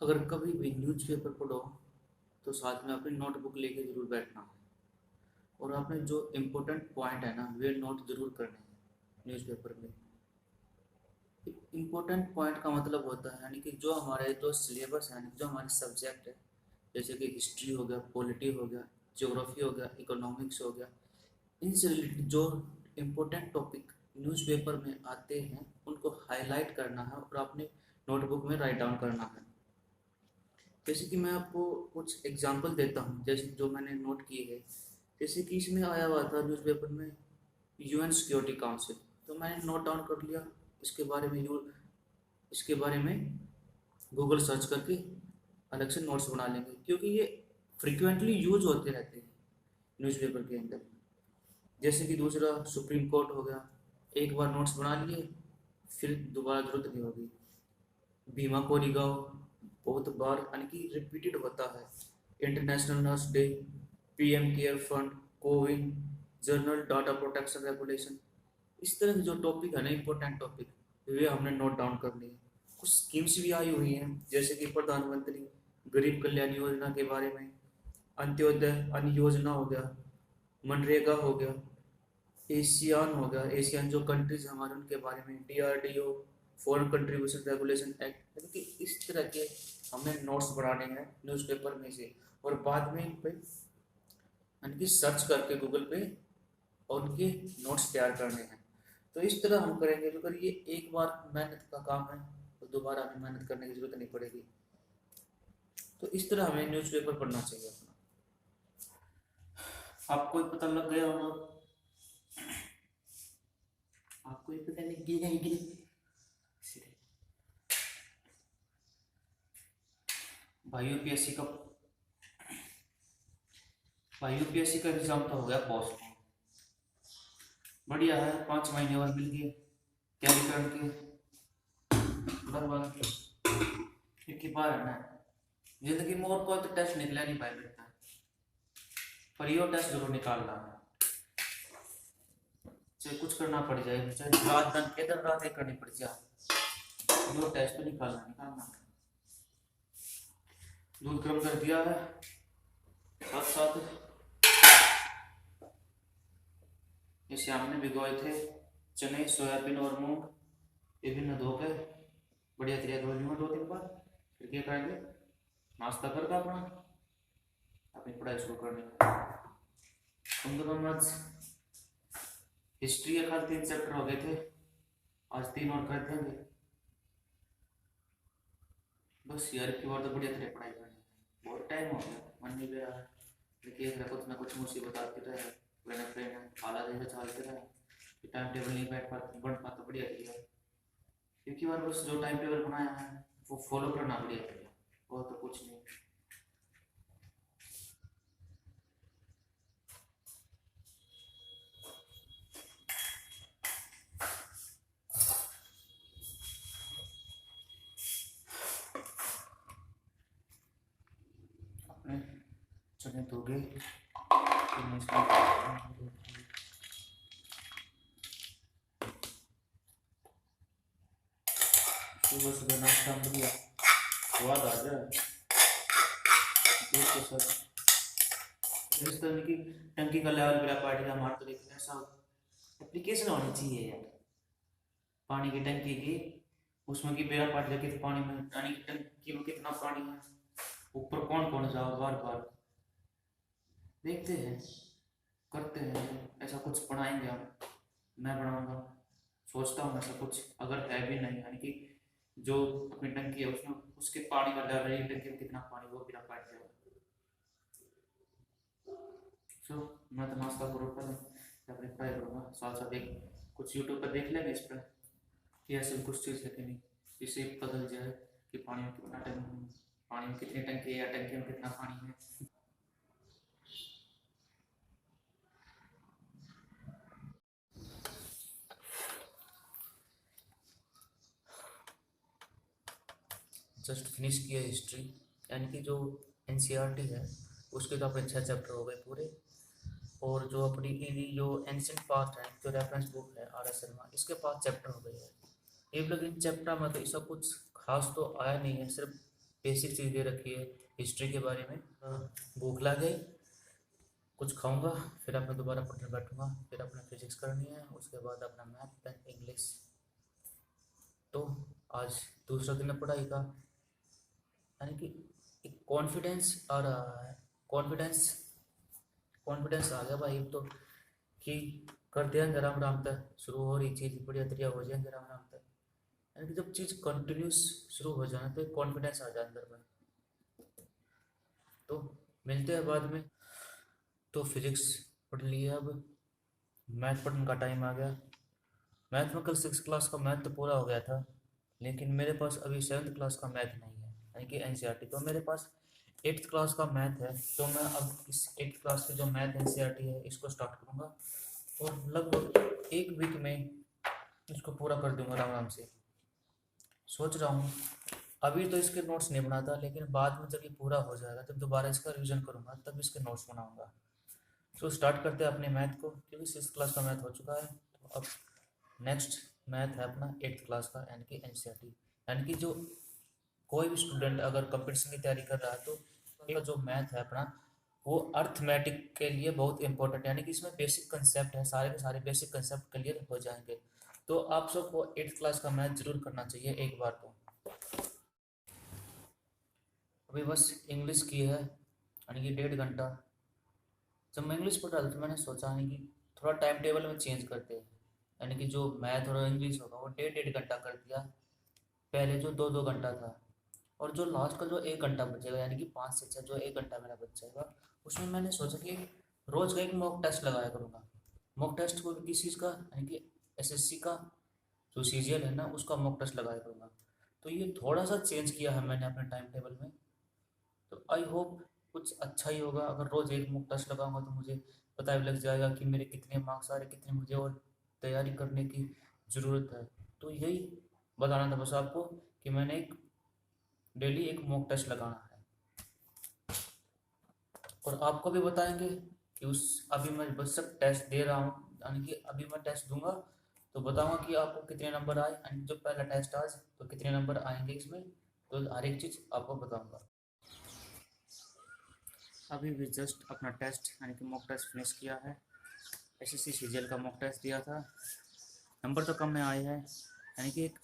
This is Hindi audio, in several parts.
अगर कभी भी न्यूज़पेपर पढ़ो तो साथ में अपनी नोटबुक लेके ज़रूर बैठना है। और आपने जो इम्पोर्टेंट पॉइंट है ना वे नोट ज़रूर करने हैं न्यूज़पेपर में। इम्पोर्टेंट पॉइंट का मतलब होता है यानी कि जो हमारे जो सिलेबस है जो हमारे सब्जेक्ट है, जैसे कि हिस्ट्री हो गया, पॉलिटी हो गया, ज्योग्राफी हो गया, इकोनॉमिक्स हो गया, इनसे रिलेटेड जो इम्पोर्टेंट टॉपिक न्यूज़पेपर में आते हैं उनको हाईलाइट करना है और अपने नोटबुक में राइट डाउन करना है। जैसे कि मैं आपको कुछ एग्जांपल देता हूँ जैसे जो मैंने नोट किए हैं। जैसे कि इसमें आया हुआ था न्यूज़पेपर में यूएन सिक्योरिटी काउंसिल, तो मैंने नोट डाउन कर लिया। इसके बारे में इसके बारे में गूगल सर्च करके अलग से नोट्स बना लेंगे, क्योंकि ये फ्रिक्वेंटली यूज होते रहते हैं न्यूज़पेपर के अंदर। जैसे कि दूसरा सुप्रीम कोर्ट हो गया, एक बार नोट्स बना लिए फिर दोबारा जरूरत नहीं होगी। बीमा कोरेगांव बहुत बार यानी कि रिपीटेड होता है। International nurse day, PM care fund, CoWIN, journal data protection regulation, इस तरह के जो टॉपिक है ना इंपॉर्टेंट टॉपिक, वे हमने नोट डाउन कर लिए। कुछ स्कीम्स भी आई हुई हैं जैसे कि प्रधानमंत्री गरीब कल्याण योजना के बारे में, अंत्योदय अन्न योजना हो गया, मनरेगा हो गया, एशियान हो गया, एशियन जो कंट्रीज हमारे उनके बारे में, DRDO, foreign contribution regulation act, यानी कि इस तरह के हमें नोट्स बनाने हैं न्यूज़पेपर में से। और बाद में इन पे यानी कि सर्च करके गूगल पे और उनके नोट्स तैयार करने हैं। तो इस तरह हम करेंगे। अगर ये एक बार मेहनत का काम है तो दोबारा हमें मेहनत करने की जरूरत नहीं पड़ेगी। तो इस तरह हमें न्यूज़पेपर पढ़ना चाहिए अपना। आपको ही पता लग गया होगा, आपको ही पता लग गया है कि भाई यूपीएससी का एग्जाम तो हो गया पोस्ट। बढ़िया है, 5 महीने और मिल गए तैयारी करके भगवान के एक ही बार है ना जिंदगी में, और कोई तो टेस्ट निकला नहीं पाए बेटा, पर यो टेस्ट जरूर निकालना है। चाहे कुछ करना पड़ जाए, चाहे रात दिन इधर रात एक करनी पड़ जाए, यो टेस्ट तो निकालना है। दूध गर्म कर दिया है, साथ साथ जैसे हमने भिगोए थे चने, सोयाबीन और मूंग, विभिन्न धो के बढ़िया तरीके धो लूँगा 2-3 बार। फिर क्या करेंगे, नाश्ता करके अपना अपनी पढ़ाई शुरू करनी है। तुम दोनों में आज हिस्ट्री के खाली 3 चैप्टर हो गए थे, आज 3 और कर देंगे बस। यार की बार तो बढ़िया तरह पढ़ाई करनी है, बहुत टाइम हो गया, मन नहीं ले रहा है। देखिए कुछ ना कुछ मुसीबत आती रहे, प्लान प्लान हालात ऐसे चलते रहे, टाइम टेबल नहीं बैठ पाता बढ़ पाता बढ़िया किया। क्योंकि बार बस जो टाइम टेबल बनाया है वो फॉलो करना बढ़िया किया, वो तो कुछ नहीं। अपने चने धो गए, सुबह सुबह नाश्ता बढ़िया स्वाद आ जाए दूध के साथ। इस तरह की टंकी का लेवल मेरा पार्टी का हमारा तो एक ऐसा एप्लीकेशन होनी चाहिए यार, पानी की टंकी की, उसमें कि मेरा पार्टी लगे पानी में, पानी की टंकी में कितना पानी है, ऊपर कौन कौन जाओ बार बार देखते हैं, करते हैं। ऐसा कुछ बनाएंगे हम, मैं बनाऊंगा, सोचता हूँ ऐसा कुछ। अगर है भी नहीं यानी कि जो अपनी टंकी है उसमें उसके पानी का लेवल है, टंकी में कितना पानी वो मेरा पार्टी है। सो मैं तो नाश्ता करूँगा, अपनी पढ़ाई करूँगा, साथ साथ एक कुछ यूट्यूब पर देख लेंगे इस पर कि ऐसे कुछ चीज़ है कि नहीं, इससे पता चल जाए कि पानी में कितना पानी में कितनी टंकी है या टंकी में कितना पानी है। जस्ट फिनिश किया हिस्ट्री, यानी कि जो एनसीईआरटी है उसके तो अपने 6 चैप्टर हो गए पूरे। और जो अपनी जो एंशियंट पास्ट है जो रेफरेंस बुक है आर एस शर्मा, इसके 5 चैप्टर हो गए हैं। ये लोग इन चैप्टर में तो ऐसा कुछ खास तो आया नहीं है, सिर्फ बेसिक चीज़ दे रखी है हिस्ट्री के बारे में। भूख लग गई, कुछ खाऊंगा, फिर अपना दोबारा पढ़ने बैठूंगा, फिर अपना फिजिक्स करनी है, उसके बाद अपना मैथ देन इंग्लिश। तो आज दूसरा दिन है पढ़ाई का, यानी कि एक कॉन्फिडेंस आ रहा है। कॉन्फिडेंस कॉन्फिडेंस आ गया भाई अब तो, कि कर देंगे राम राम तक, शुरू हो रही चीज़ बढ़िया तरिया हो जाएंगे राम राम तक। यानी कि जब चीज़ कंटिन्यूस शुरू हो जाए तो एक कॉन्फिडेंस आ जाए अंदर में। तो मिलते हैं बाद में। तो फिजिक्स पढ़ लिया, अब मैथ पढ़ने का टाइम आ गया। मैथ में कल 6 क्लास का मैथ तो पूरा हो गया था, लेकिन मेरे पास अभी 7th क्लास का मैथ नहीं है, यानी कि एनसीईआरटी। तो मेरे पास 8th क्लास का मैथ है, तो मैं अब इस 8th क्लास की जो मैथ एनसीईआरटी है इसको स्टार्ट करूँगा, और लगभग एक वीक में इसको पूरा कर दूंगा आराम आराम से। सोच रहा हूँ अभी तो इसके नोट्स नहीं बनाता, लेकिन बाद में जब ये पूरा हो जाएगा तब दोबारा इसका रिवीजन करूँगा, तब इसके नोट्स बनाऊँगा। तो स्टार्ट करते हैं अपने मैथ को, क्योंकि 6 क्लास का मैथ हो चुका है। तो अब नेक्स्ट मैथ है अपना 8th क्लास का, यानी कि एनसीईआरटी। यानी कि जो कोई भी स्टूडेंट अगर कंपटीशन की तैयारी कर रहा है तो एक जो मैथ है अपना, वो अर्थमेटिक के लिए बहुत इंपॉर्टेंट, यानी कि इसमें बेसिक कंसेप्ट है, सारे के सारे बेसिक कंसेप्ट क्लियर हो जाएंगे। तो आप सबको 8th क्लास का मैथ जरूर करना चाहिए एक बार तो। अभी बस इंग्लिश की है, यानी कि 1.5 घंटा। जब मैं इंग्लिश पढ़ रहा था तो मैंने सोचा नहीं कि थोड़ा टाइम टेबल में चेंज करते हैं, यानी कि जो मैथ और इंग्लिश होगा वो 1.5 घंटा कर दिया। पहले जो 2-2 घंटा था, और जो लास्ट का जो 1 घंटा बचेगा, यानी कि 5 से 6 जो 1 घंटा मेरा बच जाएगा, उसमें मैंने सोचा कि रोज़ का एक मॉक टेस्ट लगाया करूँगा। मॉक टेस्ट को किस चीज़ का, यानी कि एसएससी का जो सीजीएल है ना, उसका मॉक टेस्ट लगाया करूँगा। तो ये थोड़ा सा चेंज किया है मैंने अपने टाइम टेबल में। तो आई होप कुछ अच्छा ही होगा। अगर रोज़ एक मॉक टेस्ट लगाऊंगा तो मुझे पता भी लग जाएगा कि मेरे कितने मार्क्स आ रहे, कितने मुझे और तैयारी करने की ज़रूरत है। तो यही बताना था बस आपको, कि मैंने एक डेली एक मॉक टेस्ट लगाना है। और आपको भी बताएंगे कि उस अभी मैं बस सब टेस्ट दे रहा हूँ, यानी कि अभी मैं टेस्ट दूंगा तो बताऊंगा कि आपको कितने नंबर आए, एंड जो पहला टेस्ट आज तो कितने नंबर आएंगे इसमें, तो हर एक चीज़ आपको बताऊंगा। अभी भी जस्ट अपना टेस्ट यानी कि मॉक टेस्ट फिनिश किया है। एसएससी सीजीएल का मॉक टेस्ट दिया था, नंबर तो कम में आए हैं, यानी कि एक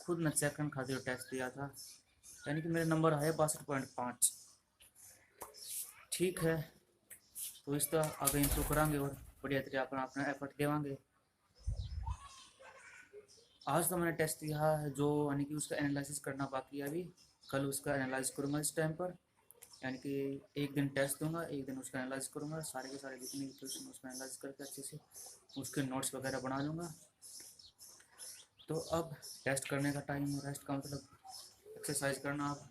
खुद न चेक करने खातिर टेस्ट दिया था, यानी कि मेरे नंबर आए 62.5। ठीक है, तो इस तरह आगे इम्प्रूव करांगे और बढ़िया तरीके अपना अपना एफर्ट देवांगे। आज तो मैंने टेस्ट दिया है जो, यानी कि उसका एनालिसिस करना बाकी है अभी। कल उसका एनालाइज करूँगा इस टाइम पर, यानी कि एक दिन टेस्ट दूंगा, एक दिन उसका एनालाइज करूँगा, सारे के सारे जितने भी क्वेश्चन उसका एनालाइज करके अच्छे से उसके नोट्स वगैरह बना लूँगा। तो अब टेस्ट करने का टाइम है, रेस्ट का मतलब एक्सरसाइज करना। अब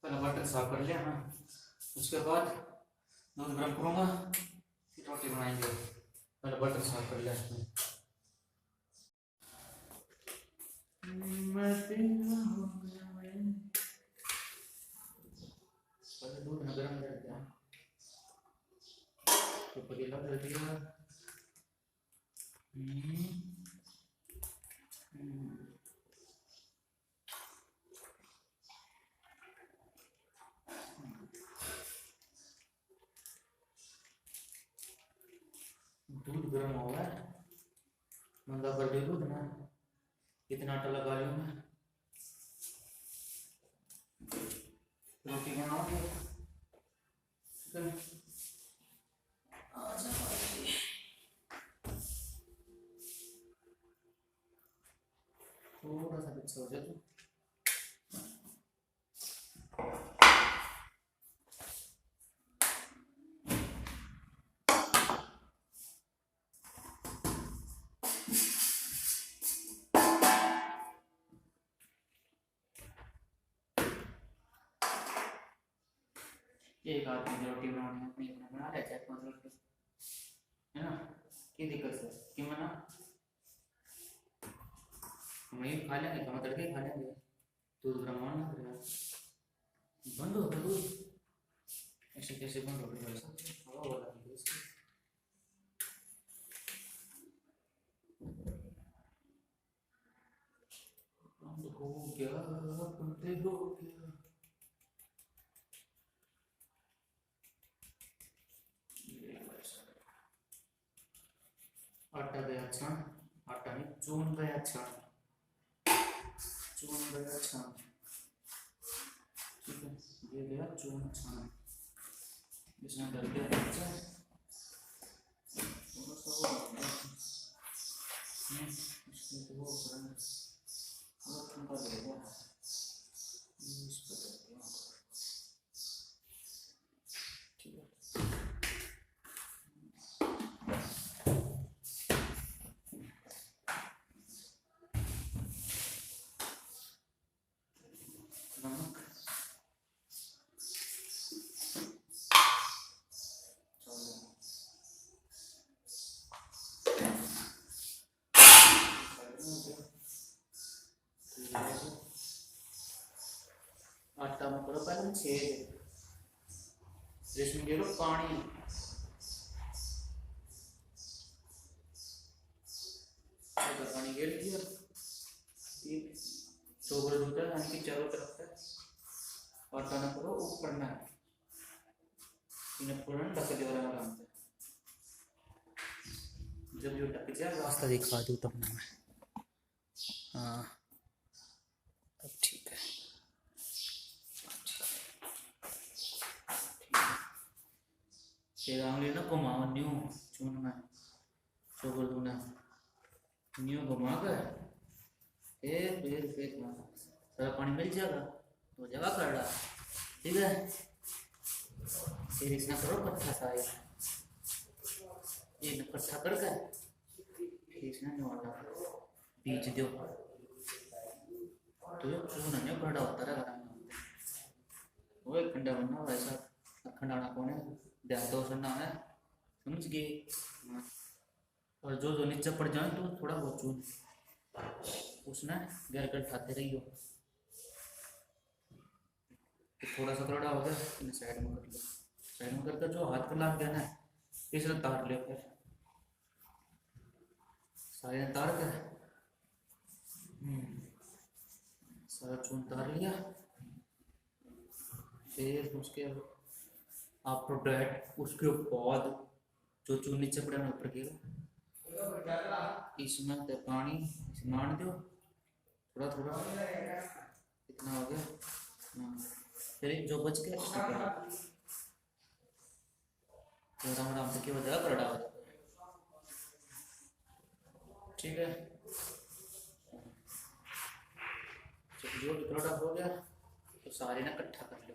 पहले बर्तन साफ कर लिया हाँ, उसके बाद दूध गर्म करूँगा, फिर रोटी बनाएंगे। पहले बर्तन साफ कर लिया इसमें। पहले दूध न गर्म कर दिया, तो पतीला कर दिया। दूध गर्म हो गया, मंदा कर दे दूध ना, इतना आटा लगा लिया मैं। रोटी बनाओगे? ठीक है, आजा भाई। थोड़ा सा पीछे हो जाए। एक आदमी की रोटी बनानी है, अपनी अपना बना ले, चाहे 5 रोटी, है ना? की दिक्कत है क्यों मना? हम ये खा लेंगे, हम तड़के खा लेंगे। दूध ब्राह्मण ना करेगा, बंद हो गया दूध। ऐसे कैसे बंद हो गया? ऐसा हवा वाला नहीं है इसका। बंद हो गया, बंद हो गया। आटा गया छान, आटा नहीं चून गया छान, चून गया छान। ठीक है, ये गया चून छान, इसमें डर गया बच्चा, थोड़ा सा वो इसमें तो वो करना, वो ठंडा लगेगा, इस पर डर गया। ठीक है, नमक आटा में करो पहले छेद, इसमें गिरो पानी, पानी गिर दिया, चौगड़ दूध है यानी कि चारों तरफ है, आटा ना करो ऊपर ना, इन्हें पूरा ढक दे वाला आराम से। जब ये ढक जाए रास्ता दिखा दूँ तब ना मैं, हाँ अब ठीक है। फिर आंगली ना घुमाओ न्यू चून में, चोकर दूना न्यू घुमा कर फिर सारा पानी मिल जाएगा तो जगह कर रहा। ठीक है, फिर इसमें करो कट्ठा सारे, ये इकट्ठा करके फिर इसमें वाला बीज दो, तो ये चून नहीं बड़ा होता है, वो एक खंडा बनना वैसा खंडाना कौन है, ध्यान दो सुनना है, समझ गए? और जो जो नीचे पड़ जाए तो थोड़ा बहुत चून उसमें गैर कर खाते रहियो। तो थोड़ा सा करोड़ा हो गया, इन्हें साइड में कर लो, साइड में करके जो हाथ पर लाग गया ना इसे तार ले, फिर सारे तार के सारा चून तार लिया। फिर उसके आप डायरेक्ट उसके बाद जो चून नीचे पड़ा ना ऊपर गिरा, इसमें तो पानी मान दो थोड़ा थोड़ा, इतना हो गया। फिर जो बच गया तो आराम आराम से क्या हो जाएगा, करड़ा हो जाएगा। ठीक है, जो भी करड़ा हो गया तो सारे ना इकट्ठा कर लो,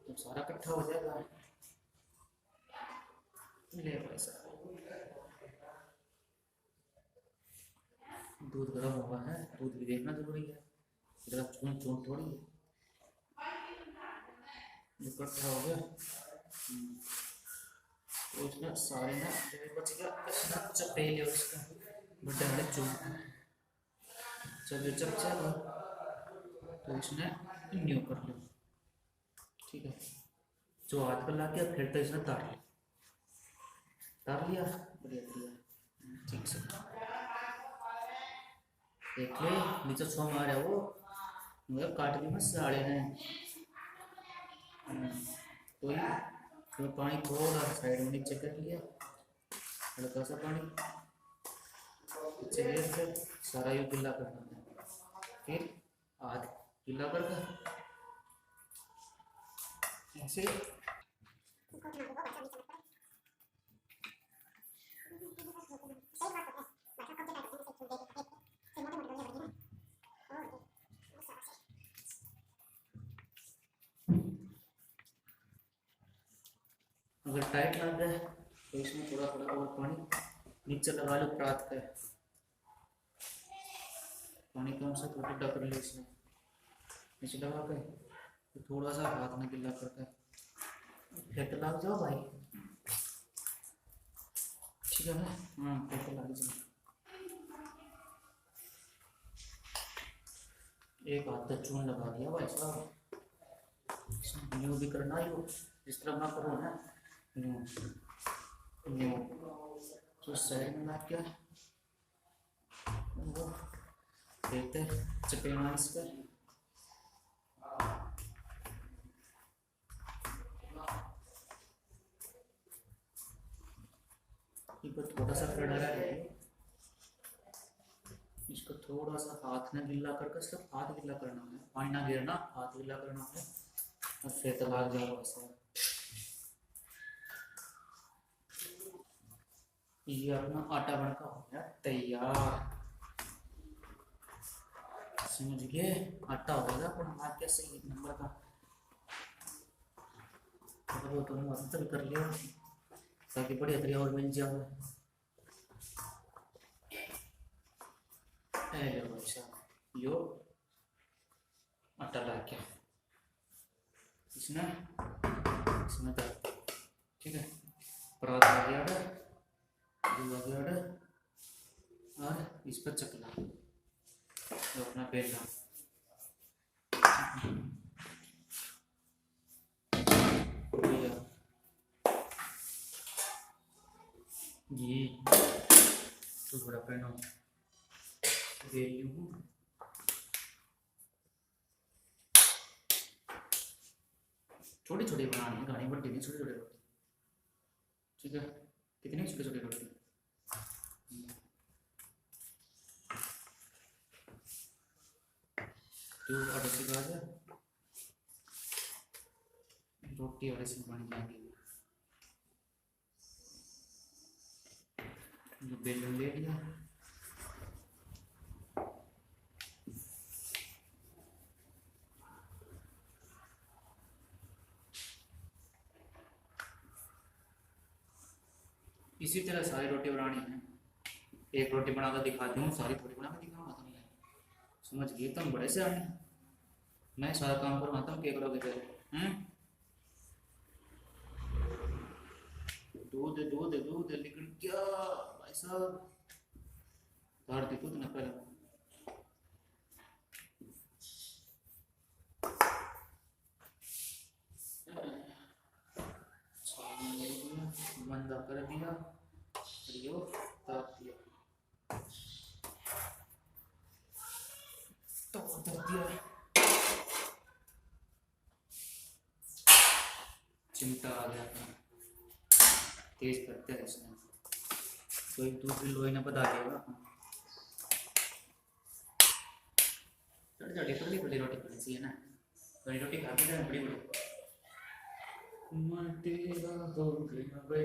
तो सारा इकट्ठा हो जाएगा। ले भाई साहब, दूध गर्म हुआ है, दूध भी देखना जरूरी है, इधर चून चून थोड़ी है, इकट्ठा हो गया। तो उसमें सारे ना जो बच गया चपे ले उसका बड़े बड़े चून, जब चप जाएगा तो इसमें न्यू कर लो। ठीक है, जो हाथ पर ला के फिर तो इसमें तार लिया, तार लिया बढ़िया बढ़िया, ठीक से देख ले नीचे छो मारे वो मुझे काट दी, मैं साड़े ने तो ही तो पानी थोड़ा साइड में नीचे कर लिया, हल्का सा पानी चाहिए, फिर सारा ये गिला करना है, फिर हाथ गिला करके ऐसे अगर टाइट लग रहा है तो इसमें थोड़ा थोड़ा और पानी नीचे लगा लो। प्रात का पानी कम से थोड़ा डक कर लो इसमें नीचे लगा के, तो थोड़ा सा हाथ में गिल्ला करके फिर तो लग जाओ भाई, ठीक है ना। हाँ फिर तो लग जाओ। एक हाथ तक चून लगा दिया भाई साहब। यूँ भी करना, यूँ जिस तरह मैं करूँ ना, यूँ तो साइड में क्या वो देखते चपेना इसका। थोड़ा सा कर डाला है इसको, थोड़ा सा हाथ में गिल्ला करके, सिर्फ हाथ गिल्ला करना है, पानी ना गिरना, हाथ गिल्ला करना है और फिर तो लग जाएगा वैसे। ये अपना आटा बनका हो गया तैयार, समझ गए। आटा हो गया अपना हाथ कैसे एक नंबर का। वो तो मस्त कर लिया ताकि बढ़िया तरीके और मिल जाए। यो आटा ला के इसमें डालते, ठीक है। परात आ गया और इस पर चकला तो अपना बेलना ये तो थोड़ा पहनो बेलू छोटी छोटी बनानी है, गाड़ी बड़ी नहीं, छोटी छोटी रोटी, ठीक है। कितनी छोटी छोटी रोटी, तो आटे से गाजर रोटी आटे से बन जाएगी। बेलन ले लिया, इसी तरह सारी रोटी बनानी है। एक रोटी बनाकर दिखाती हूँ, सारी थोड़ी बना कर दिखाऊंगा तुम, समझ गए तुम बड़े से आने। मैं सारा काम करवाता हूँ, क्या करोगे फिर? दूध दूध दूध, लेकिन क्या भाई साहब धार दी दूध ना पहले। मंदा कर दिया, ताप दिया तो उतर दिया। चिमटा आ गया था, तेज करते हैं इसमें, तो एक दूसरी लोहे ने बता देगा। बड़ी बड़ी रोटी खानी चाहिए ना, बड़ी रोटी खाते हैं बड़ी बड़ी। तेरा हो गया भाई,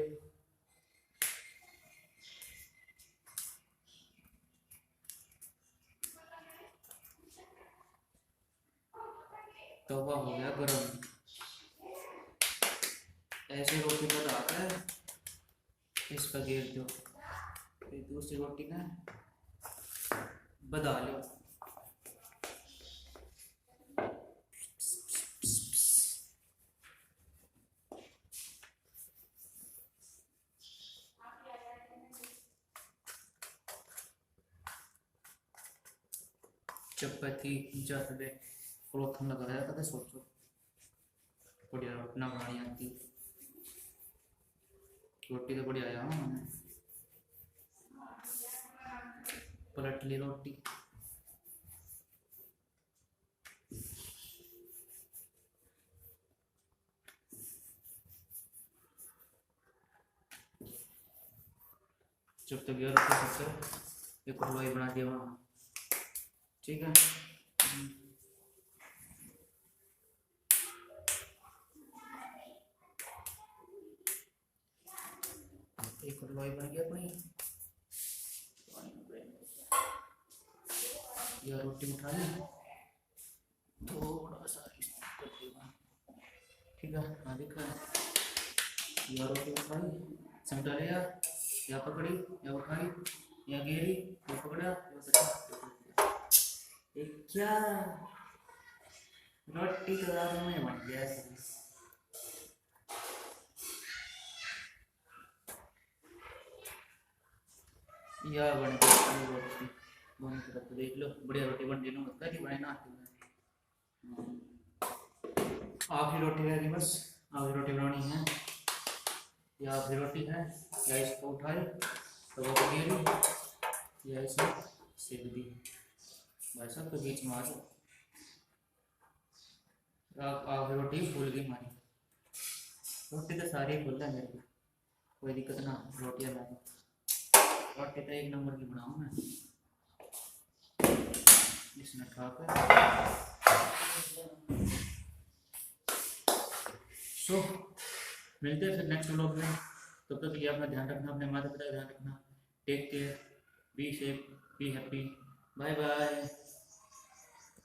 तवा हो गया गरम। ऐसे रोटी बनाता है, इस पर घेर दो, फिर दूसरी रोटी ना बना लो। चपाती जाते थे प्रोथम लगाया था, सोचो बढ़िया अपना बनानी आती, रोटी तो बढ़िया आया मैंने, पलट ली रोटी। जब तक यार सबसे एक हलवाई बना दिया वहाँ, ठीक है। लोई बन गया अपनी। यह रोटी उठा ली, थोड़ा सा ठीक है। हाँ देखा, यह रोटी उठाई, समटा लिया, या पकड़ी, या उठाई, या घेरी, या पकड़ा, या सटा। एक क्या रोटी तो रात में बन गया सभी। या बन गई रोटी, बन कर देख लो, बढ़िया रोटी बन गई। मत करी बनाए ना, आखिरी रोटी रहेगी बस, आखिरी रोटी बनानी है। या आखिरी रोटी है, या इसको उठाई तो वो गिरी, या इसमें सेक दी। भाई साहब तो बीच में आ जाओ। आखिरी रोटी फूल गई हमारी। रोटी तो सारी फूल है मेरे को, कोई दिक्कत ना। रोटियाँ ला, रोटी तो एक नंबर की बनाऊँ मैं। इसमें खाकर सो मिलते हैं फिर नेक्स्ट व्लॉग में। तब तक के लिए अपना ध्यान रखना, अपने माता पिता का ध्यान रखना। Take care, be safe, be happy, bye bye.